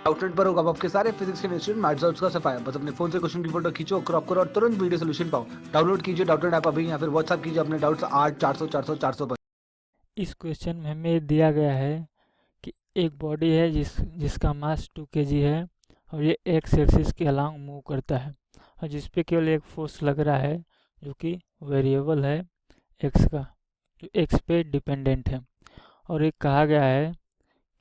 Outlet पर होगा आपके सारे फिजिक्स के इंस्टीट्यूट मैथ्स और उसका सफाया। बस अपने फोन से क्वेश्चन की फोटो खींचो, क्रॉप करो और तुरंत वीडियो सोल्यूशन पाओ। डाउनलोड कीजिए डाउटनेट ऐप अभी या फिर व्हाट्सएप कीजिए अपने डाउट्स 8 400 400 400 पर। इस क्वेश्चन में हमें दिया गया है कि एक बॉडी है जिसका मास 2 kg है और ये एक्स एक्सिस के अलोंग मूव करता है और जिस पे केवल एक फोर्स लग रहा है जो कि वेरिएबल है एक्स का, जो एक्स पे डिपेंडेंट है। और ये कहा गया है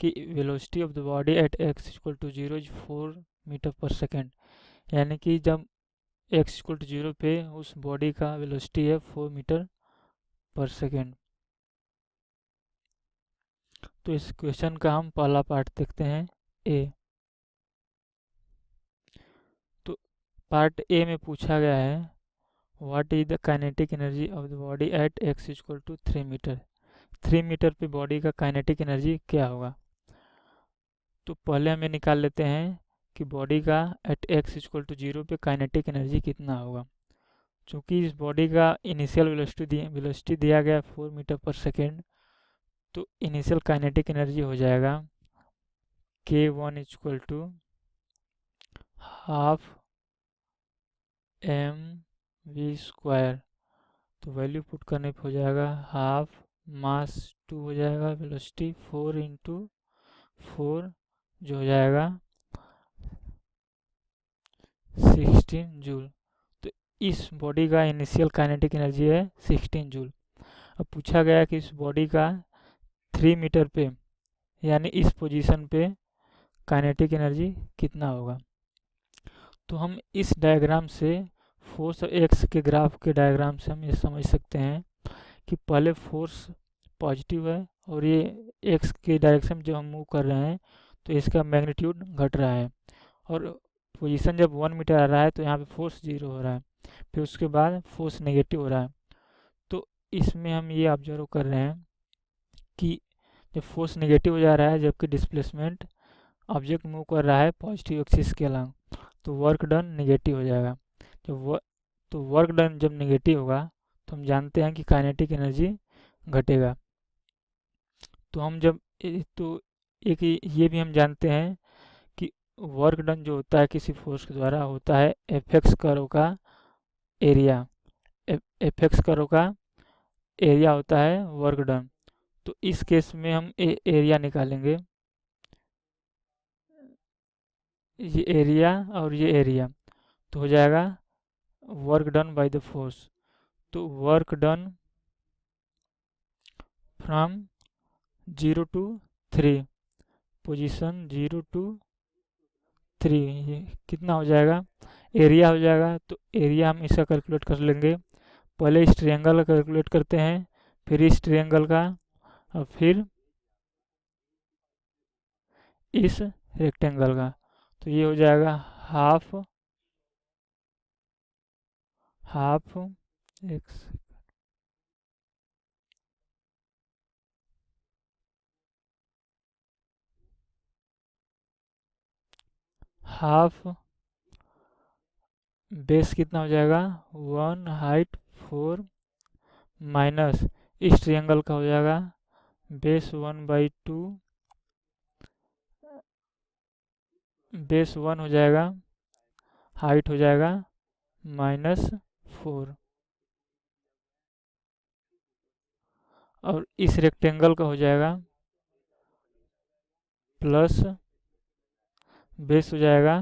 कि velocity of the body at X equal to 0 is 4 meter per second, यानी कि जब एक्स इक्वल टू 0 पे उस बॉडी का वेलोसिटी है 4 मीटर पर सेकेंड। तो इस क्वेश्चन का हम पहला पार्ट देखते हैं, ए। तो पार्ट ए में पूछा गया है what is the kinetic energy of the body at X equal to 3 meter. 3 meter पे बॉडी का काइनेटिक एनर्जी क्या होगा। तो पहले हमें निकाल लेते हैं कि बॉडी का एट एक्स इक्वल टू 0 पे काइनेटिक एनर्जी कितना होगा। चूँकि इस बॉडी का इनिशियल वेलोसिटी दिया गया 4 मीटर पर सेकेंड, तो इनिशियल काइनेटिक एनर्जी हो जाएगा k1 equal to half M V square. तो वैल्यू पुट करने पे हो जाएगा हाफ मास 2 हो जाएगा, वेलोसिटी 4 इंटू 4 जो हो जाएगा 16 जूल। तो इस बॉडी का इनिशियल काइनेटिक एनर्जी है 16 जूल। अब पूछा गया कि इस बॉडी का 3 मीटर पे यानी इस पोजीशन पे काइनेटिक एनर्जी कितना होगा। तो हम इस डायग्राम से फोर्स एक्स के ग्राफ के डायग्राम से हम ये समझ सकते हैं कि पहले फोर्स पॉजिटिव है और ये एक्स के डायरेक्शन में जो हम मूव कर रहे हैं तो इसका मैग्नीट्यूड घट रहा है और पोजीशन जब 1 मीटर आ रहा है तो यहाँ पे फोर्स 0 हो रहा है, फिर उसके बाद फोर्स नेगेटिव हो रहा है। तो इसमें हम ये ऑब्जर्व कर रहे हैं कि जब फोर्स नेगेटिव हो जा रहा है जबकि डिस्प्लेसमेंट ऑब्जेक्ट मूव कर रहा है पॉजिटिव एक्सिस के अलॉन्ग, तो वर्क डन नेगेटिव हो जाएगा। तो वर्क डन जब नेगेटिव होगा तो हम जानते हैं कि काइनेटिक एनर्जी घटेगा। तो हम जब तो एक ये भी हम जानते हैं कि वर्क डन जो होता है किसी फोर्स के द्वारा होता है एफएक्स कर्व का एरिया। एफएक्स कर्व का एरिया होता है वर्क डन। तो इस केस में हम एरिया निकालेंगे, ये एरिया और ये एरिया, तो हो जाएगा work done by the force. तो work done from 0 to 3, position 0 to 3, ये कितना हो जाएगा, एरिया हो जाएगा। तो एरिया हम इसका कैलकुलेट कर लेंगे। पहले इस ट्रायंगल का कैलकुलेट करते हैं, फिर इस ट्रायंगल का और फिर इस रेक्टेंगल का। तो ये हो जाएगा half half x half base कितना हो जाएगा 1, हाइट 4 माइनस इस ट्रायंगल का हो जाएगा बेस 1/2, बेस 1 हो जाएगा, हाइट हो जाएगा -4 और इस रेक्टेंगल का हो जाएगा प्लस बेस हो जाएगा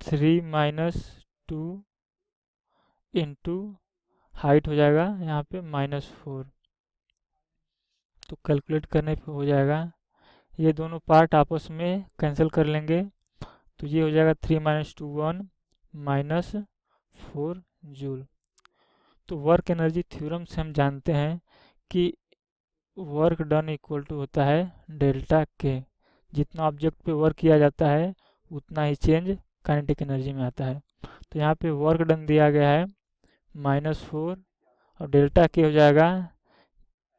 3 - 2 इंटू हाइट हो जाएगा यहाँ पे -4। तो कैलकुलेट करने पे हो जाएगा, ये दोनों पार्ट आपस में कैंसिल कर लेंगे तो ये हो जाएगा 3 - 2 1 -4 जूल। तो वर्क एनर्जी थ्योरम से हम जानते हैं कि वर्क डन इक्वल टू होता है डेल्टा के। जितना ऑब्जेक्ट पे वर्क किया जाता है उतना ही चेंज काइनेटिक एनर्जी में आता है। तो यहाँ पे वर्क डन दिया गया है -4 और डेल्टा के हो जाएगा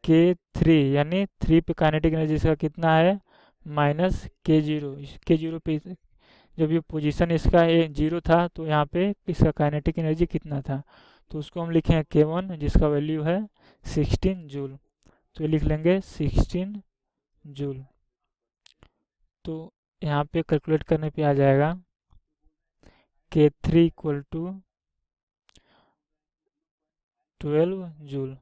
k3, यानी 3 पे काइनेटिक एनर्जी इसका कितना है -k0। k0 पे जब ये पोजीशन इसका 0 था तो यहाँ पे इसका काइनेटिक एनर्जी कितना था, तो उसको हम लिखें k1 जिसका वैल्यू है 16 जूल। तो ये लिख लेंगे 16 जूल। तो यहाँ पे कैलकुलेट करने पे आ जाएगा K3 इक्वल टू 12 जूल।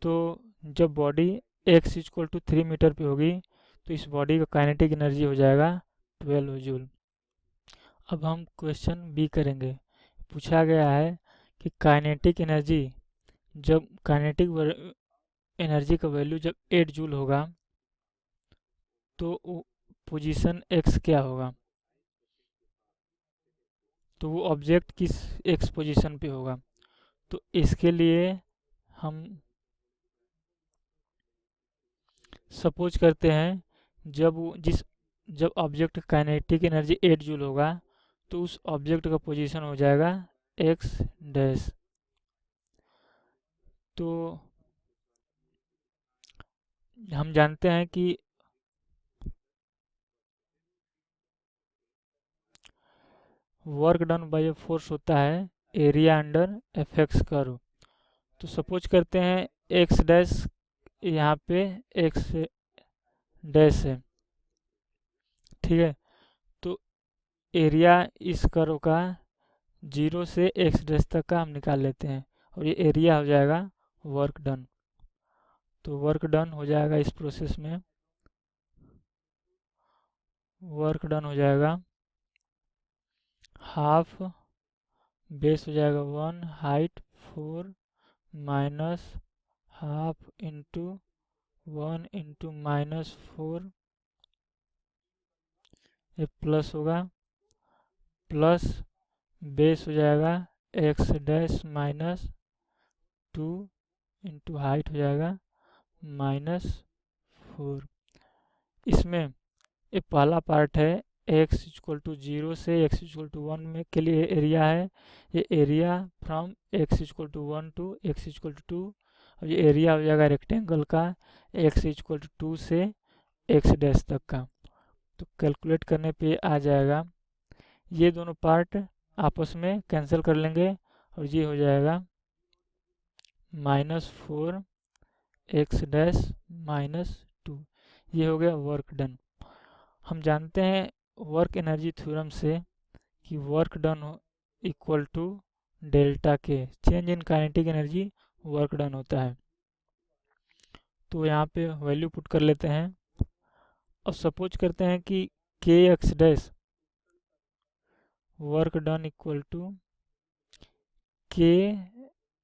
तो जब body x equal to 3 meter पे होगी तो इस बॉडी का काइनेटिक एनर्जी हो जाएगा 12 जूल। अब हम क्वेश्चन बी करेंगे। पूछा गया है कि काइनेटिक एनर्जी जब काइनेटिक एनर्जी का वैल्यू जब 8 जूल होगा तो पोजीशन x क्या होगा, तो वो ऑब्जेक्ट किस x पोजीशन पे होगा। तो इसके लिए हम सपोज करते हैं जब ऑब्जेक्ट काइनेटिक एनर्जी 8 जूल होगा तो उस ऑब्जेक्ट का पोजीशन हो जाएगा x डैश। तो हम जानते हैं कि वर्क डन बाय फोर्स होता है एरिया अंडर एफएक्स कर्व। तो सपोज करते हैं x डैश, यहाँ पे x डैश है, ठीक है। तो एरिया इस कर्व का 0 से x डैश तक का हम निकाल लेते हैं और ये एरिया हो जाएगा वर्क डन। तो वर्क डन हो जाएगा इस प्रोसेस में, वर्क डन हो जाएगा हाफ, बेस हो जाएगा 1, height 4 minus half into 1 into -4, ये प्लस होगा, प्लस बेस हो जाएगा x डैश -2 इंटू हाइट हो जाएगा -4। इसमें ये पहला पार्ट है x इक्वल टू 0 से x इक्वल टू 1 में के लिए एरिया है। ये area from x equal to 1 to x equal to 2, और ये एरिया हो जाएगा रेक्टेंगल का x इक्वल टू 2 से x डैश तक का। तो कैलकुलेट करने पे आ जाएगा, ये दोनों पार्ट आपस में कैंसिल कर लेंगे और ये हो जाएगा -4 x डैश -2। ये हो गया वर्क डन। हम जानते हैं वर्क एनर्जी थ्योरम से कि work done equal to delta K, change in kinetic energy work done होता है। तो यहाँ पे वैल्यू पुट कर लेते हैं। अब सपोज करते हैं कि K X dash work done equal to K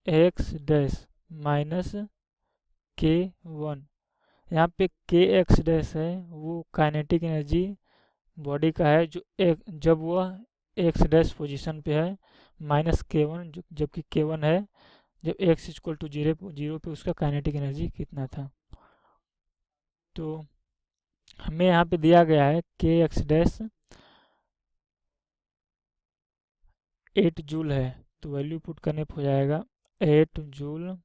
X dash minus K 1। यहाँ पे के एक्स डैश है वो काइनेटिक एनर्जी बॉडी का है जो जब वह एक्स डैश पोजीशन पे है, माइनस के 1 जबकि के 1 है जब एक्स इक्वल टू 0 पे उसका काइनेटिक एनर्जी कितना था। तो हमें यहाँ पे दिया गया है के एक्स डैश 8 जूल है, तो वैल्यू पुट करने पर हो जाएगा 8 जूल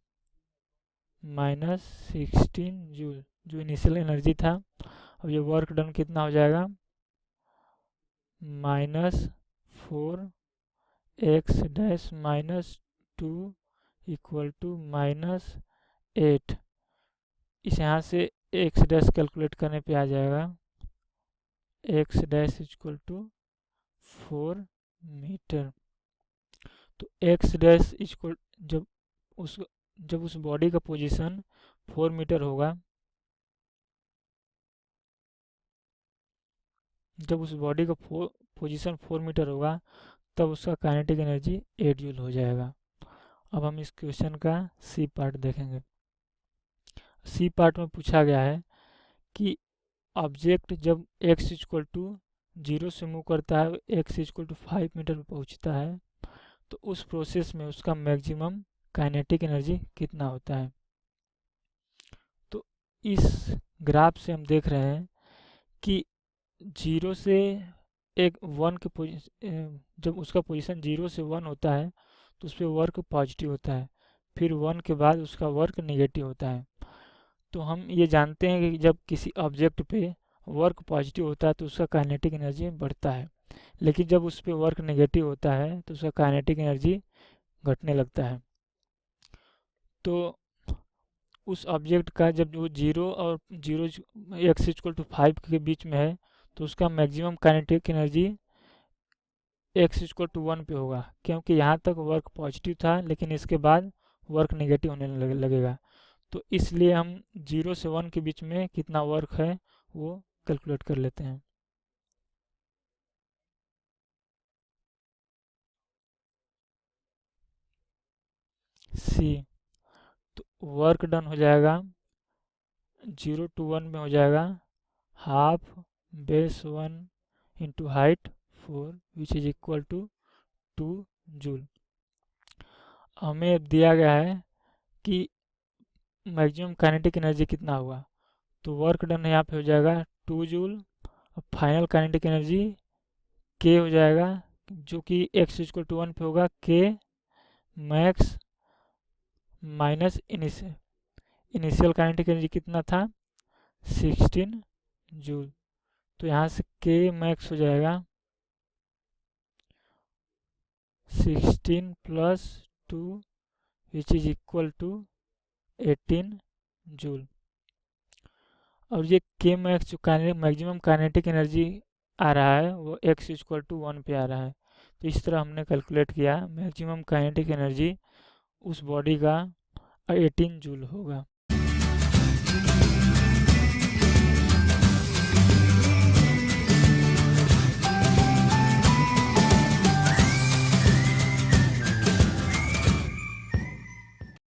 माइनस 16 जूल जो इनिशियल एनर्जी था। अब ये वर्क डन कितना हो जाएगा -4 एक्स डैश -2 इक्वल टू -8। इस यहाँ से एक्स डैश कैलकुलेट करने पे आ जाएगा X dash equal to 4 meter. तो एक्स डैश इक्वल जब उस बॉडी का पोजीशन 4 मीटर होगा, जब उस बॉडी का पोजीशन 4 मीटर होगा तब उसका काइनेटिक एनर्जी 8 जूल हो जाएगा। अब हम इस क्वेश्चन का सी पार्ट देखेंगे। सी पार्ट में पूछा गया है कि ऑब्जेक्ट जब x इक्वल टू 0 से मूव करता है, x इक्वल टू 5 मीटर पर पहुंचता है, तो उस प्रोसेस में उसका मैक्सिमम काइनेटिक एनर्जी कितना होता है। तो इस ग्राफ से हम देख रहे हैं कि 0 से एक 1 के जब उसका पोजीशन 0 से 1 होता है तो उस पर वर्क पॉजिटिव होता है, फिर 1 के बाद उसका वर्क नेगेटिव होता है। तो हम ये जानते हैं कि जब किसी ऑब्जेक्ट पे वर्क पॉजिटिव होता है तो उसका काइनेटिक एनर्जी बढ़ता है, लेकिन जब उस पर वर्क नेगेटिव होता है तो उसका काइनेटिक एनर्जी घटने लगता है। तो उस ऑब्जेक्ट का जब वो 0 और 0 x इक्वल टू 5 के बीच में है तो उसका मैक्सिमम काइनेटिक एनर्जी x=1 पे होगा, क्योंकि यहाँ तक वर्क पॉजिटिव था लेकिन इसके बाद वर्क नेगेटिव होने लगेगा। तो इसलिए हम 0 से 1 के बीच में कितना वर्क है वो कैलकुलेट कर लेते हैं। सी, तो वर्क डन हो जाएगा 0 to 1 में हो जाएगा half base 1 into height 4 which is equal to 2 joule. हमें दिया गया है कि मैक्सिमम काइनेटिक एनर्जी कितना होगा, तो वर्क डन यहाँ पे हो जाएगा 2 जूल। और फाइनल काइनेटिक एनर्जी के हो जाएगा, जो कि x=1 पे होगा, के max minus initial kinetic energy कितना था 16 जूल। तो यहाँ से के मैक्स हो जाएगा 16 plus 2 which is equal to 18 joule. और ये के मैक्स जो मैक्सिमम काइनेटिक एनर्जी आ रहा है वो x=1 पे आ रहा है। तो इस तरह हमने कैलकुलेट किया मैक्सिमम काइनेटिक एनर्जी उस बॉडी का 18 जूल होगा।